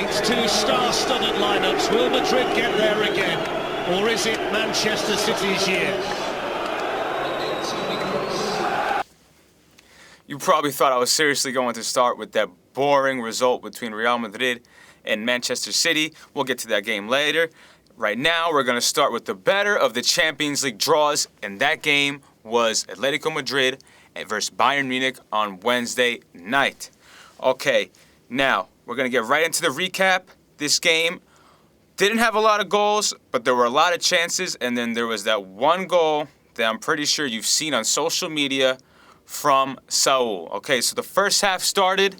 It's two star-studded lineups. Will Madrid get there again? Or is it Manchester City's year? You probably thought I was seriously going to start with that boring result between Real Madrid and Manchester City. We'll get to that game later. Right now, we're going to start with the better of the Champions League draws, and that game was Atletico Madrid versus Bayern Munich on Wednesday night. Okay, now we're going to get right into the recap. This game didn't have a lot of goals, but there were a lot of chances, and then there was that one goal that I'm pretty sure you've seen on social media from Saul. Okay, so the first half started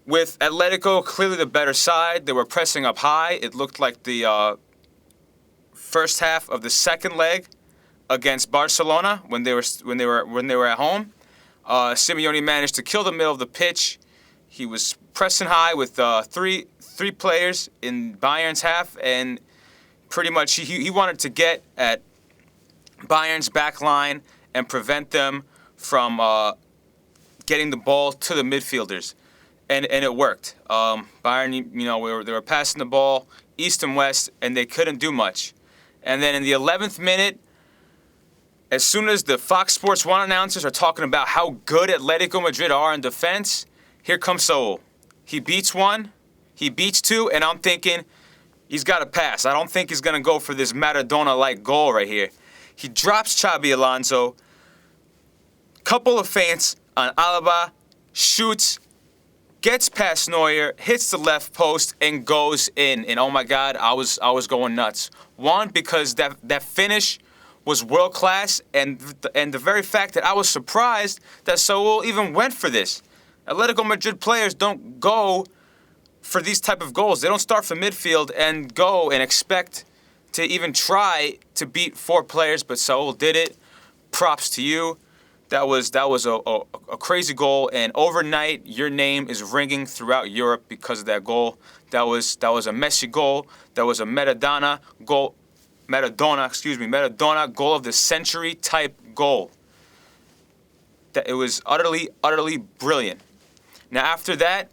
with Atletico clearly the better side. They were pressing up high. It looked like the first half of the second leg against Barcelona when they were at home. Simeone managed to kill the middle of the pitch. He was pressing high with three players in Bayern's half, and pretty much he wanted to get at Bayern's back line and prevent them from getting the ball to the midfielders, and it worked. Bayern, they were passing the ball east and west, and they couldn't do much. And then in the 11th minute, as soon as the Fox Sports 1 announcers are talking about how good Atletico Madrid are in defense, here comes Saul. He beats one, he beats two, and I'm thinking he's got to pass. I don't think he's going to go for this Maradona-like goal right here. He drops Xabi Alonso, couple of feints on Alaba, shoots, gets past Neuer, hits the left post, and goes in. And oh my God, I was going nuts. One, because that finish was world class, and the very fact that I was surprised that Saul even went for this. Atletico Madrid players don't go for these type of goals. They don't start from midfield and go and expect to even try to beat four players, but Saul did it. Props to you. That was a crazy goal, and overnight your name is ringing throughout Europe because of that goal. That was a Messi goal. That was a Maradona goal of the century type goal. That it was utterly brilliant. Now after that,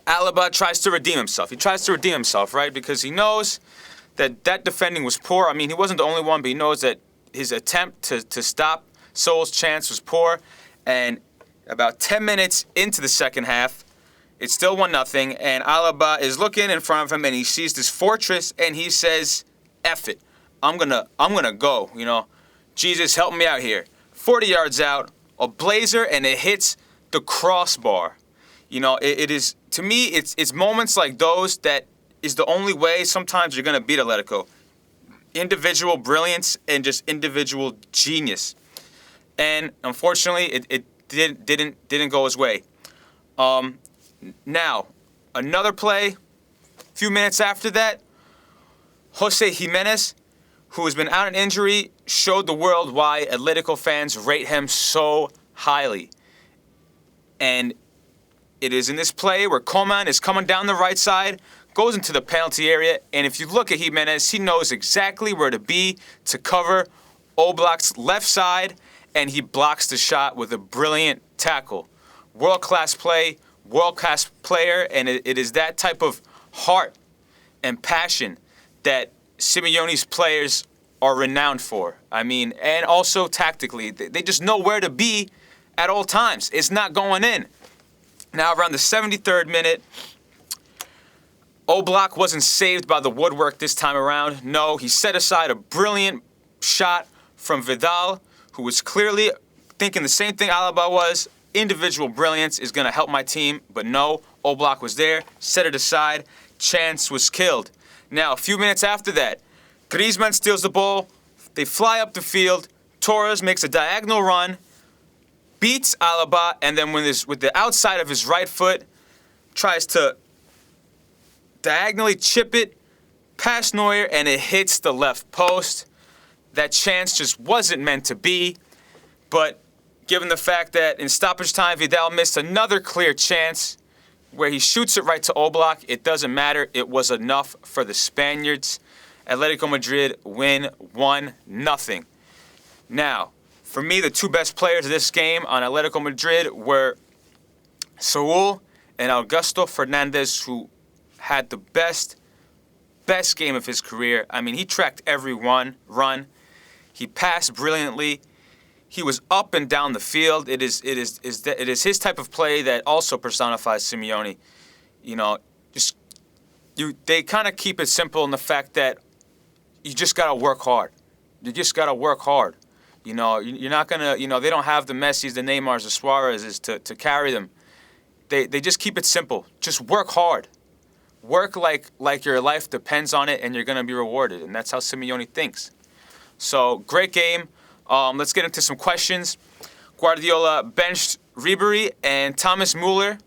Alaba tries to redeem himself. He tries to redeem himself, right? Because he knows that defending was poor. I mean, he wasn't the only one, but he knows that his attempt to stop Saul's chance was poor, and about 10 minutes into the second half, it's still 1-0, and Alaba is looking in front of him, and he sees this fortress, and he says, F it, I'm gonna go, Jesus, help me out here. 40 yards out, a blazer, and it hits the crossbar. It is, to me, it's moments like those that is the only way sometimes you're gonna beat Atletico. Individual brilliance and just individual genius. And unfortunately, it didn't go his way. Now, another play, a few minutes after that, Jose Jimenez, who has been out in injury, showed the world why Atletico fans rate him so highly. And it is in this play where Coman is coming down the right side, goes into the penalty area, and if you look at Jimenez, he knows exactly where to be to cover Oblak's left side, and he blocks the shot with a brilliant tackle. World-class play, world-class player, and it is that type of heart and passion that Simeone's players are renowned for. I mean, and also tactically, they just know where to be at all times. It's not going in. Now, around the 73rd minute, Oblak wasn't saved by the woodwork this time around. No, he set aside a brilliant shot from Vidal, who was clearly thinking the same thing Alaba was. Individual brilliance is going to help my team, but no, Oblak was there, set it aside, chance was killed. Now, a few minutes after that, Griezmann steals the ball, they fly up the field, Torres makes a diagonal run, beats Alaba, and then with the outside of his right foot, tries to diagonally chip it past Neuer, and it hits the left post. That chance just wasn't meant to be, but given the fact that in stoppage time, Vidal missed another clear chance where he shoots it right to Oblak, it doesn't matter. It was enough for the Spaniards. Atletico Madrid win 1-0. Now, for me, the two best players of this game on Atletico Madrid were Saul and Augusto Fernandez, who had the best game of his career. I mean, he tracked every run. He passed brilliantly. He was up and down the field. It is his type of play that also personifies Simeone. You know, they kind of keep it simple in the fact that you just gotta work hard. You just gotta work hard. You know, you're not gonna. You know, they don't have the Messis, the Neymars, the Suarez's to carry them. They just keep it simple. Just work hard. Work like your life depends on it, and you're gonna be rewarded. And that's how Simeone thinks. So great game. Let's get into some questions. Guardiola benched Ribery and Thomas Muller.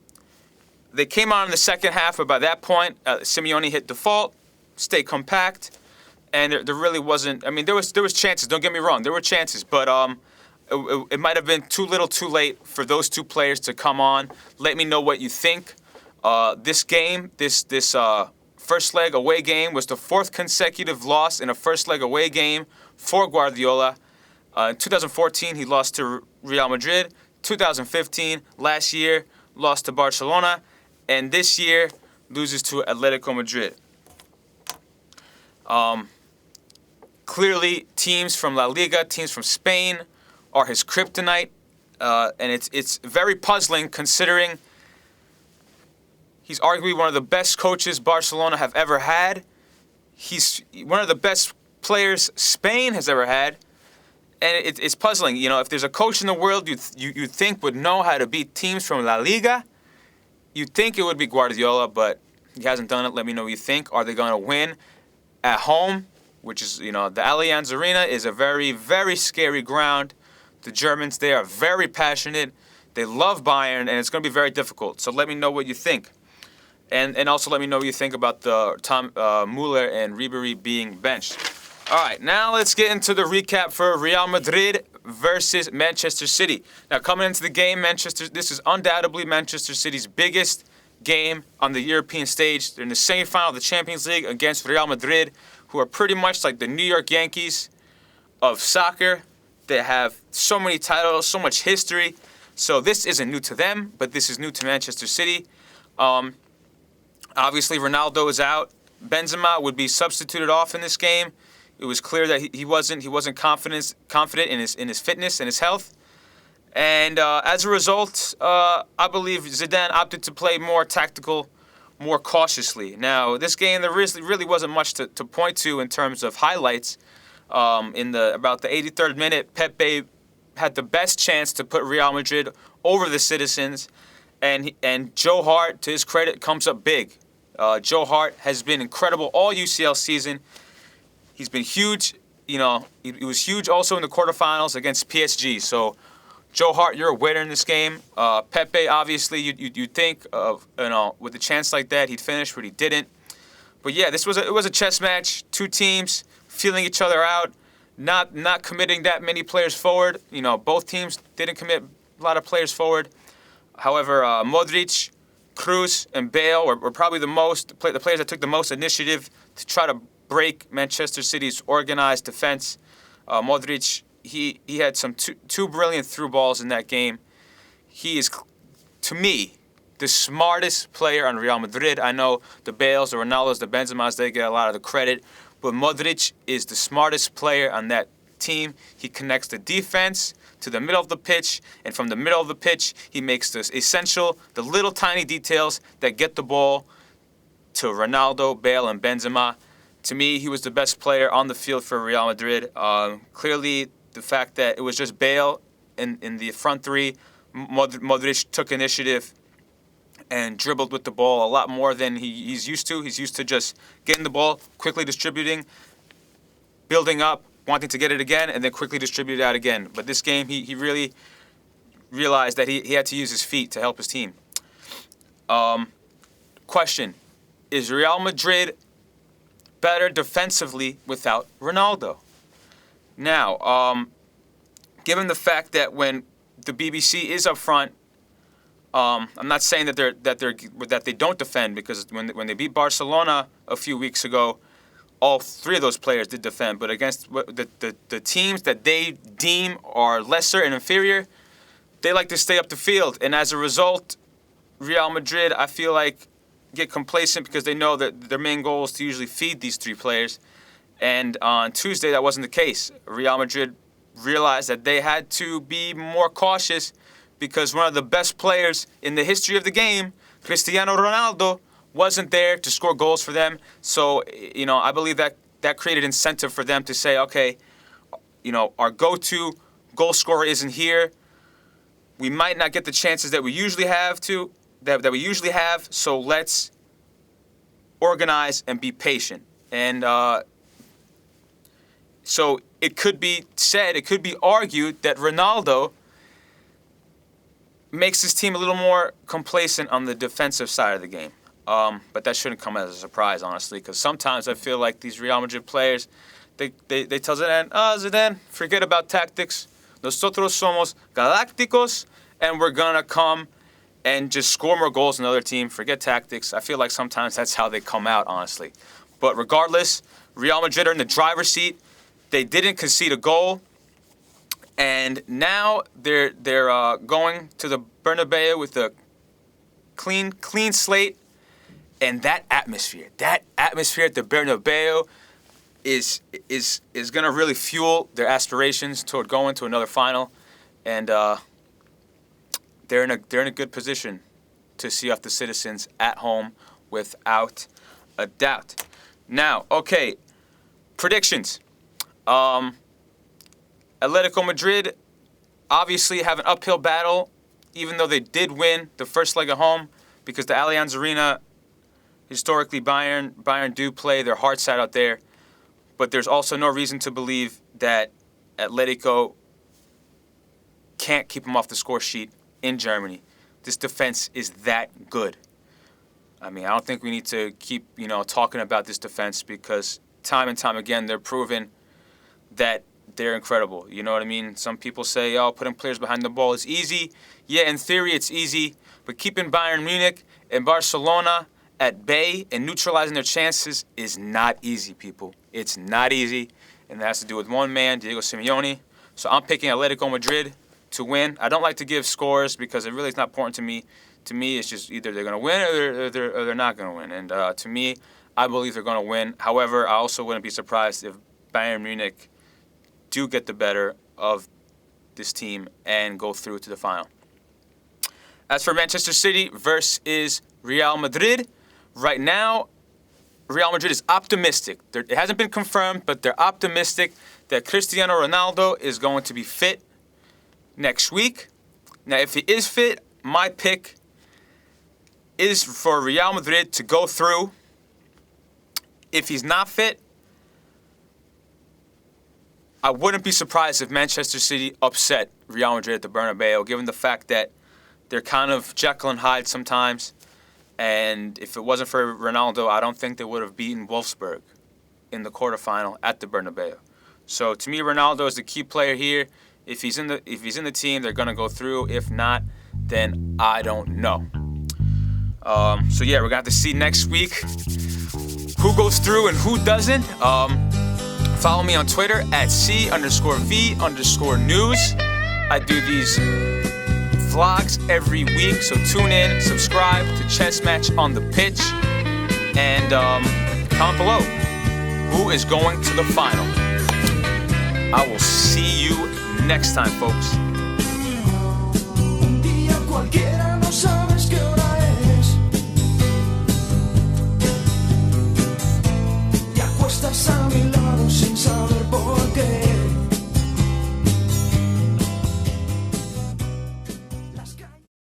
They came on in the second half, but by that point, Simeone hit default, stay compact, and there really wasn't. I mean, there was chances. Don't get me wrong, there were chances, but it might have been too little, too late for those two players to come on. Let me know what you think. This game, this first leg away game, was the fourth consecutive loss in a first leg away game for Guardiola. In 2014, he lost to Real Madrid. 2015, last year, lost to Barcelona. And this year, loses to Atletico Madrid. Clearly, teams from La Liga, teams from Spain, are his kryptonite. And it's very puzzling considering he's arguably one of the best coaches Barcelona have ever had. He's one of the best players Spain has ever had. And it's puzzling. You know, if there's a coach in the world you think would know how to beat teams from La Liga, you'd think it would be Guardiola, but he hasn't done it. Let me know what you think. Are they going to win at home? Which is, you know, the Allianz Arena is a very, very scary ground. The Germans, they are very passionate. They love Bayern, and it's going to be very difficult. So let me know what you think. And also let me know what you think about the Muller and Ribery being benched. All right, now let's get into the recap for Real Madrid versus Manchester City. Now, coming into the game, this is undoubtedly Manchester City's biggest game on the European stage. They're in the semifinal of the Champions League against Real Madrid, who are pretty much like the New York Yankees of soccer. They have so many titles, so much history. So this isn't new to them, but this is new to Manchester City. Obviously, Ronaldo is out. Benzema would be substituted off in this game. It was clear that he wasn't confident in his fitness and his health, and as a result, I believe Zidane opted to play more tactical, more cautiously. Now, this game there really wasn't much to point to in terms of highlights. In about the 83rd minute, Pepe had the best chance to put Real Madrid over the citizens, and Joe Hart, to his credit, comes up big. Joe Hart has been incredible all UCL season. He's been huge, you know, he was huge also in the quarterfinals against PSG. So, Joe Hart, you're a winner in this game. Pepe, obviously, you'd think of, you know, with a chance like that, he'd finish, but he didn't. But yeah, it was a chess match. Two teams feeling each other out, not committing that many players forward. You know, both teams didn't commit a lot of players forward. However, Modric, Kroos, and Bale were probably the players that took the most initiative to try to break Manchester City's organized defense. Modric, he had some two brilliant through balls in that game. He is, to me, the smartest player on Real Madrid. I know the Bales, the Ronaldos, the Benzemas, they get a lot of the credit, but Modric is the smartest player on that team. He connects the defense to the middle of the pitch, and from the middle of the pitch, he makes the little tiny details that get the ball to Ronaldo, Bale, and Benzema. To me, he was the best player on the field for Real Madrid. Clearly, the fact that it was just Bale in the front three, Modric took initiative and dribbled with the ball a lot more than he's used to. He's used to just getting the ball, quickly distributing, building up, wanting to get it again, and then quickly distribute it out again. But this game, he really realized that he had to use his feet to help his team. Question, is Real Madrid better defensively without Ronaldo? Now, given the fact that when the BBC is up front, I'm not saying that they don't defend, because when they beat Barcelona a few weeks ago, all three of those players did defend. But against the teams that they deem are lesser and inferior, they like to stay up the field. And as a result, Real Madrid, I feel like, get complacent because they know that their main goal is to usually feed these three players. And on Tuesday, that wasn't the case. Real Madrid realized that they had to be more cautious because one of the best players in the history of the game, Cristiano Ronaldo, wasn't there to score goals for them. So, I believe that created incentive for them to say, okay, our go-to goal scorer isn't here. We might not get the chances that we usually have so let's organize and be patient. And so it could be argued that Ronaldo makes his team a little more complacent on the defensive side of the game. But that shouldn't come as a surprise, honestly, because sometimes I feel like these Real Madrid players, they tell Zidane, Zidane, forget about tactics. Nosotros somos galácticos, and we're going to come and just score more goals than the other team. Forget tactics. I feel like sometimes that's how they come out, honestly. But regardless, Real Madrid are in the driver's seat. They didn't concede a goal. And now they're going to the Bernabeu with a clean slate. And that atmosphere at the Bernabeu is going to really fuel their aspirations toward going to another final. And they're in a good position to see off the citizens at home without a doubt. Now, okay, predictions. Atletico Madrid obviously have an uphill battle, even though they did win the first leg at home, because the Allianz Arena, historically Bayern do play their hearts out there, but there's also no reason to believe that Atletico can't keep them off the score sheet in Germany. This defense is that good. I mean, I don't think we need to keep, talking about this defense because time and time again they're proven that they're incredible. You know what I mean? Some people say, putting players behind the ball is easy. Yeah, in theory it's easy, but keeping Bayern Munich and Barcelona at bay and neutralizing their chances is not easy, people. It's not easy, and that has to do with one man, Diego Simeone. So I'm picking Atletico Madrid to win. I don't like to give scores because it really is not important to me. To me, it's just either they're going to win or they're not going to win. And to me, I believe they're going to win. However, I also wouldn't be surprised if Bayern Munich do get the better of this team and go through to the final. As for Manchester City versus Real Madrid, right now, Real Madrid is optimistic. It hasn't been confirmed, but they're optimistic that Cristiano Ronaldo is going to be fit next week. Now, if he is fit, my pick is for Real Madrid to go through. If he's not fit, I wouldn't be surprised if Manchester City upset Real Madrid at the Bernabeu, given the fact that they're kind of Jekyll and Hyde sometimes. And if it wasn't for Ronaldo, I don't think they would have beaten Wolfsburg in the quarterfinal at the Bernabeu. So to me, Ronaldo is the key player here. If he's in the team, they're gonna go through. If not, then I don't know. So yeah, we're gonna have to see next week who goes through and who doesn't. Follow me on Twitter at @C_V_news. I do these vlogs every week, so tune in, subscribe to Chess Match on the Pitch, and comment below who is going to the final. I will see you next time, folks. Un día cualquiera no sabe